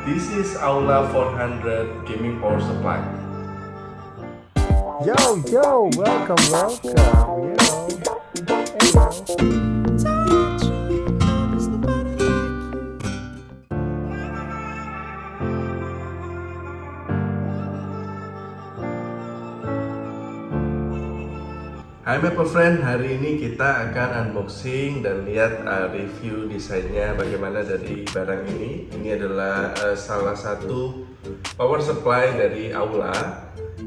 This is Aula 400 gaming power supply. Yo, welcome, yo. Hai Maple Friend, hari ini kita akan unboxing dan lihat review desainnya bagaimana dari barang ini. Ini adalah salah satu power supply dari Aula.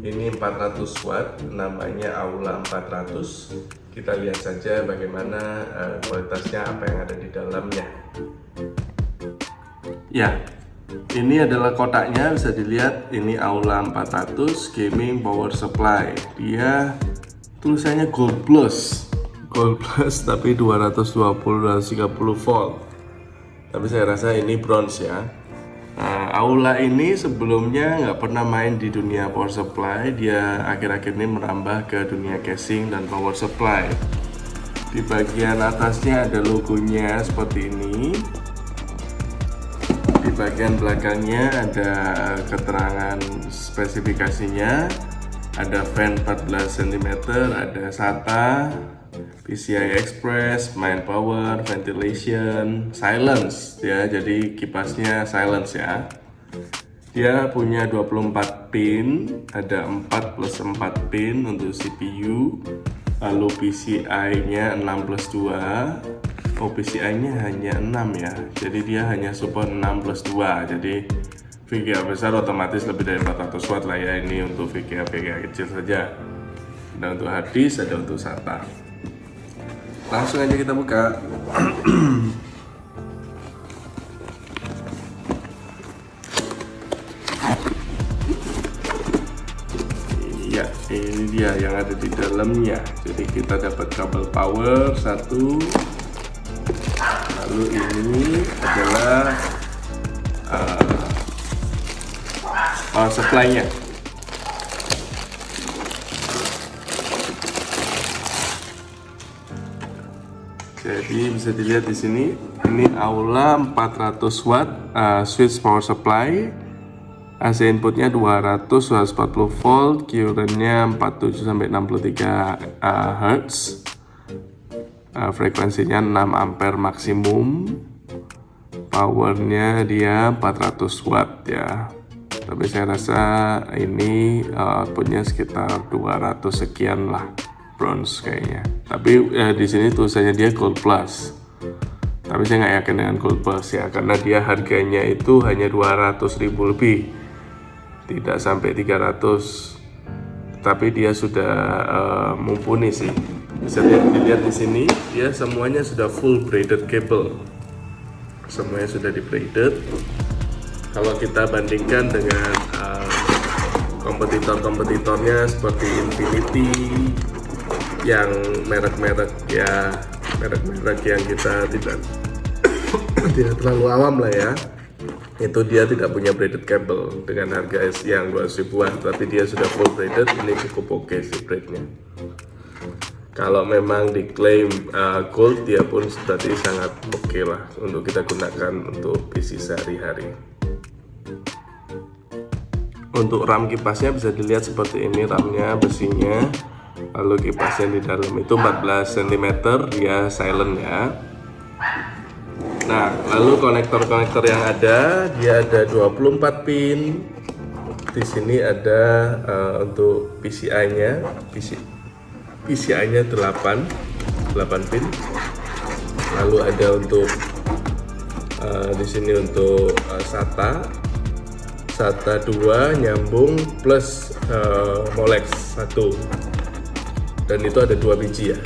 Ini 400 watt, namanya Aula 400. Kita lihat saja bagaimana kualitasnya, apa yang ada di dalamnya. Ya, ini adalah kotaknya, bisa dilihat. Ini Aula 400 Gaming Power Supply. Dia tulisannya Gold Plus tapi 220-230 volt. Tapi saya rasa ini bronze ya. Nah, Aula ini sebelumnya nggak pernah main di dunia power supply. Dia akhir-akhir ini merambah ke dunia casing dan power supply. Di bagian atasnya ada logonya seperti ini. Di bagian belakangnya ada keterangan spesifikasinya. Ada fan 14 cm, ada SATA, PCI Express, main power, ventilation, silence ya, jadi kipasnya silence ya. Dia punya 24 pin, ada 4 plus 4 pin untuk CPU, lalu PCI-nya 6+2. Oh, PCI-nya hanya 6 ya, jadi dia hanya support 6+2, jadi VGA besar otomatis lebih dari 400 watt lah ya. Ini untuk VGA kecil saja. Ada untuk hard disk, ada untuk SATA. Langsung aja kita buka. Ya, ini dia yang ada di dalamnya. Jadi kita dapat kabel power satu. Lalu ini adalah power supply-nya. Jadi bisa dilihat di sini, ini Aula 400 watt switch power supply. AC inputnya 200 140 volt, current-nya 47 sampai 63 Hz. Frekuensinya 6 ampere maksimum. Powernya dia 400 watt ya. Tapi saya rasa ini outputnya sekitar 200 sekian lah, bronze kayaknya. Tapi di sini tulisannya dia Gold Plus. Tapi saya nggak yakin dengan Gold Plus ya, karena dia harganya itu hanya 200.000 lebih, tidak sampai 300. Tapi dia sudah mumpuni sih. Bisa dilihat di sini, dia semuanya sudah full braided cable. Semuanya sudah di braided. Kalau kita bandingkan dengan kompetitornya seperti Infinity, yang merek-merek yang kita tidak terlalu awam lah ya, itu dia tidak punya braided cable dengan harga yang 200 ribuan, tapi dia sudah full braided. Ini cukup oke sih braidnya. Kalau memang diklaim gold, dia pun berarti sangat oke lah untuk kita gunakan untuk PC sehari-hari. Untuk ram kipasnya bisa dilihat seperti ini, ramnya besinya, lalu kipasnya di dalam itu 14 cm, dia silent ya. Nah, lalu konektor-konektor yang ada, dia ada 24 pin. Di sini ada untuk PCI-nya, PCI-nya 8 pin. Lalu ada untuk di sini untuk SATA 2 nyambung plus Molex 1, dan itu ada 2 biji ya,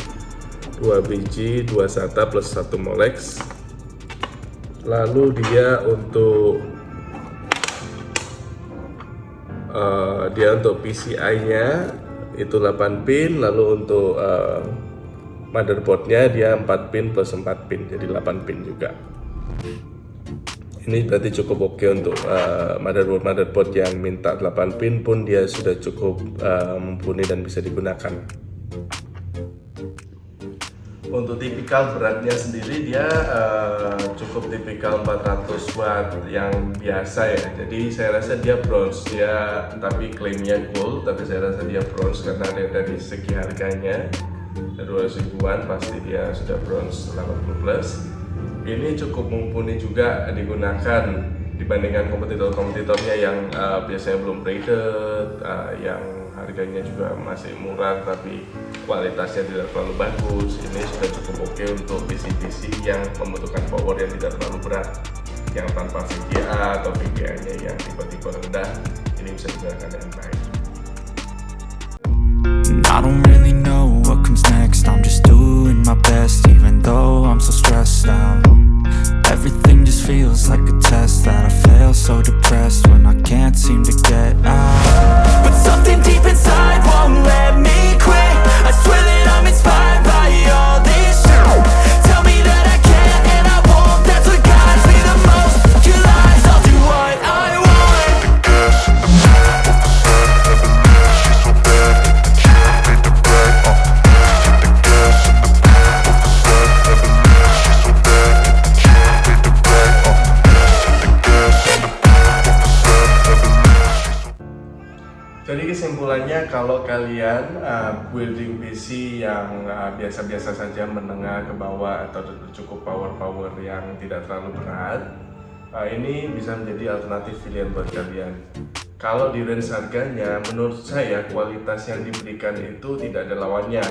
2 biji, 2 SATA plus 1 Molex. Lalu dia untuk PCI-nya itu 8 pin, lalu untuk motherboard-nya dia 4 pin plus 4 pin, jadi 8 pin juga. Ini berarti cukup oke untuk motherboard yang minta 8 pin pun dia sudah cukup mumpuni dan bisa digunakan. Untuk tipikal beratnya sendiri dia cukup tipikal 400 watt yang biasa ya. Jadi saya rasa dia bronze dia, tapi klaimnya gold, tapi saya rasa dia bronze karena dari segi harganya 200 ribuan pasti dia sudah bronze 80 plus. Ini cukup mumpuni juga digunakan dibandingkan kompetitor-kompetitornya yang biasanya belum braided, yang harganya juga masih murah tapi kualitasnya tidak terlalu bagus. Ini sudah cukup oke untuk PC-PC yang membutuhkan power yang tidak terlalu berat, yang tanpa VGA atau VGA-nya yang tipe-tipe rendah. Ini bisa digunakan dengan baik. I don't really know what comes next. I'm just doing my best, even though I'm so stressed out. Everything just feels like a test that I fail, so depressed when I can't seem to get out. But something deep inside won't let me quit. I swear that I'm inspired by all this shit. Tell me that I can and I won't. That's what guides me the most. Your lies, I'll do what I want. Jadi kesimpulannya, kalau kalian building PC yang biasa-biasa saja, menengah ke bawah atau cukup power yang tidak terlalu berat, ini bisa menjadi alternatif pilihan buat kalian. Kalau di range harganya, menurut saya kualitas yang diberikan itu tidak ada lawannya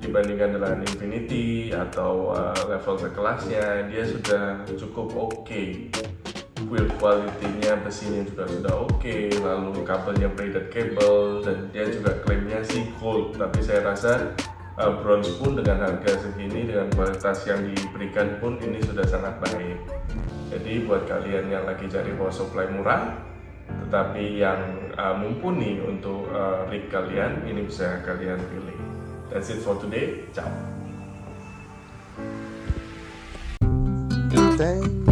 dibandingkan dengan Infinity atau level sekelasnya. Dia sudah cukup oke. Build quality-nya, besinya juga sudah oke, lalu kabelnya braided cable, dan dia juga klaimnya sih gold, tapi saya rasa bronze pun dengan harga segini, dengan kualitas yang diberikan pun ini sudah sangat baik. Jadi buat kalian yang lagi cari power supply murah tetapi yang mumpuni untuk rig kalian, ini bisa kalian pilih. That's it for today. Ciao. Thank